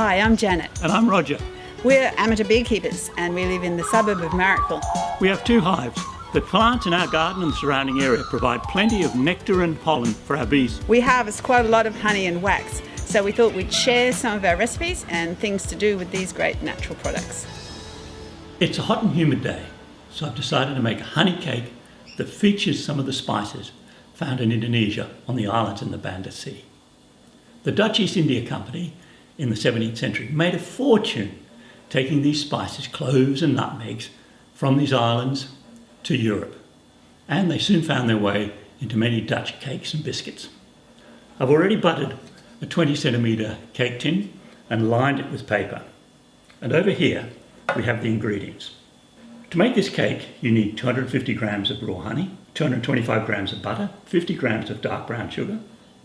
Hi, I'm Janet. And I'm Roger. We're amateur beekeepers and we live in the suburb of Marrickville. We have 2 hives. The plants in our garden and the surrounding area provide plenty of nectar and pollen for our bees. We harvest quite a lot of honey and wax, so we thought we'd share some of our recipes and things to do with these great natural products. It's a hot and humid day, so I've decided to make a honey cake that features some of the spices found in Indonesia on the islands in the Banda Sea. The Dutch East India Company in the 17th century made a fortune taking these spices, cloves and nutmegs, from these islands to Europe, and they soon found their way into many Dutch cakes and biscuits. I've already buttered a 20cm cake tin and lined it with paper, and over here we have the ingredients. To make this cake you need 250 grams of raw honey, 225 grams of butter, 50 grams of dark brown sugar,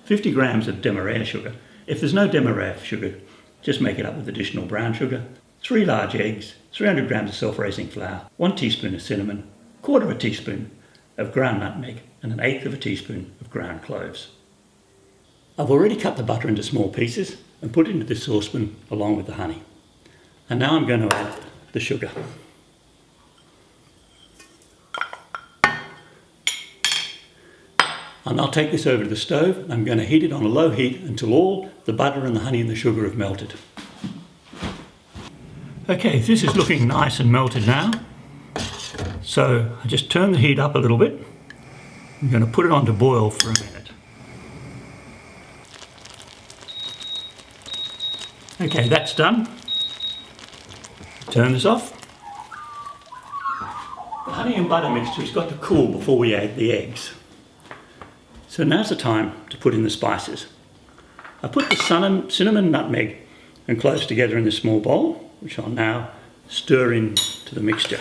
50 grams of demerara sugar. If there's no demerara sugar, just make it up with additional brown sugar, 3 large eggs, 300 grams of self-raising flour, 1 teaspoon of cinnamon, 1/4 teaspoon of ground nutmeg, and 1/8 teaspoon of ground cloves. I've already cut the butter into small pieces and put it into this saucepan along with the honey. And now I'm going to add the sugar. And I'll take this over to the stove and I'm going to heat it on a low heat until all the butter and the honey and the sugar have melted. Okay, this is looking nice and melted now. So I just turn the heat up a little bit. I'm going to put it on to boil for a minute. Okay, that's done. Turn this off. The honey and butter mixture has got to cool before we add the eggs. So now's the time to put in the spices. I put the cinnamon, nutmeg and cloves together in this small bowl, which I'll now stir into the mixture.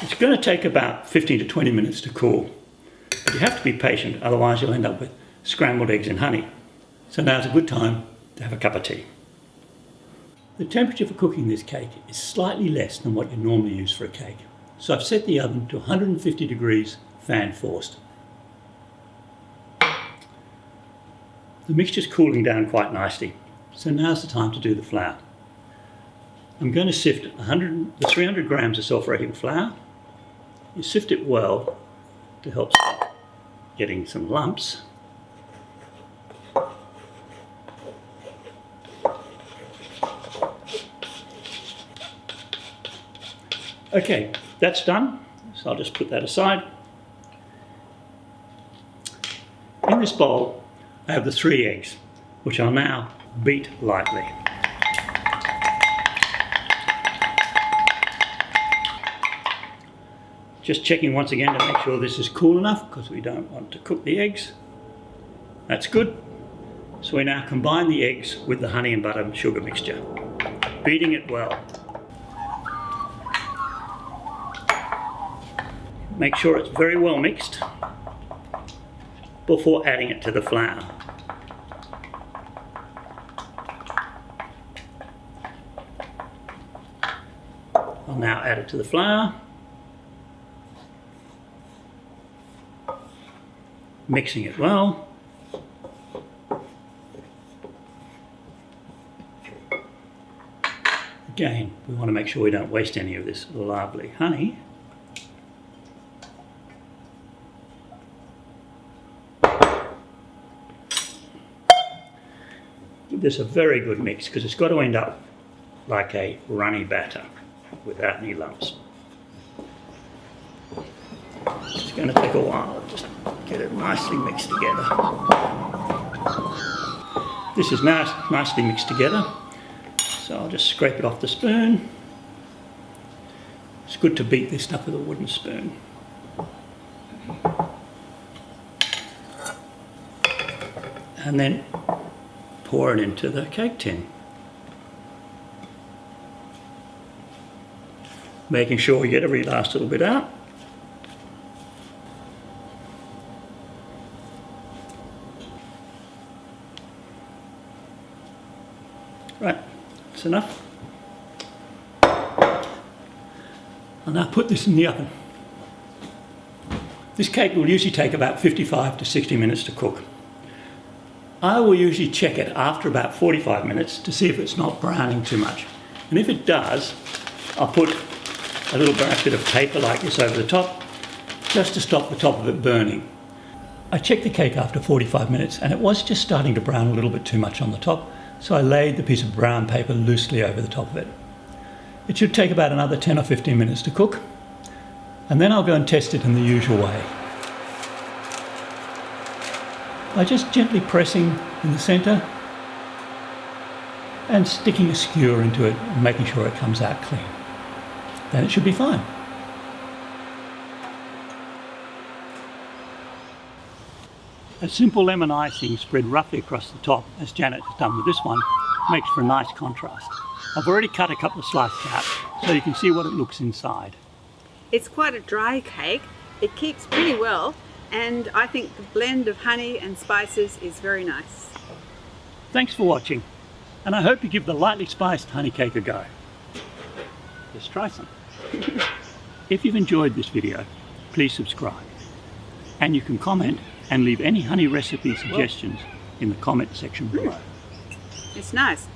It's going to take about 15 to 20 minutes to cool, but you have to be patient, otherwise you'll end up with scrambled eggs and honey. So now's a good time to have a cup of tea. The temperature for cooking this cake is slightly less than what you normally use for a cake, so I've set the oven to 150 degrees fan forced. The mixture's cooling down quite nicely, so now's the time to do the flour. I'm going to sift the 300 grams of self-raising flour. You sift it well to help stop getting some lumps. Okay, that's done, so I'll just put that aside. In this bowl I have the 3 eggs, which I'll now beat lightly. Just checking once again to make sure this is cool enough, because we don't want to cook the eggs. That's good. So we now combine the eggs with the honey and butter and sugar mixture, beating it well. Make sure it's very well mixed before adding it to the flour. I'll now add it to the flour, mixing it well. Again, we want to make sure we don't waste any of this lovely honey. Give this a very good mix, because it's got to end up like a runny batter without any lumps. It's going to take a while to just get it nicely mixed together. This is now nicely mixed together, so I'll just scrape it off the spoon. It's good to beat this stuff with a wooden spoon. And then pour it into the cake tin. Making sure we get every last little bit out. Right, that's enough. I'll now put this in the oven. This cake will usually take about 55 to 60 minutes to cook. I will usually check it after about 45 minutes to see if it's not browning too much. And if it does, I'll put a little bit of paper like this over the top, just to stop the top of it burning. I checked the cake after 45 minutes and it was just starting to brown a little bit too much on the top, so I laid the piece of brown paper loosely over the top of it. It should take about another 10 or 15 minutes to cook, and then I'll go and test it in the usual way. By just gently pressing in the centre and sticking a skewer into it and making sure it comes out clean. Then it should be fine. A simple lemon icing spread roughly across the top, as Janet has done with this one, makes for a nice contrast. I've already cut a couple of slices out so you can see what it looks inside. It's quite a dry cake. It keeps pretty well, and I think the blend of honey and spices is very nice. Thanks for watching, and I hope you give the lightly spiced honey cake a go. Let's try some. If you've enjoyed this video, please subscribe. And you can comment and leave any honey recipe suggestions in the comment section below. It's nice.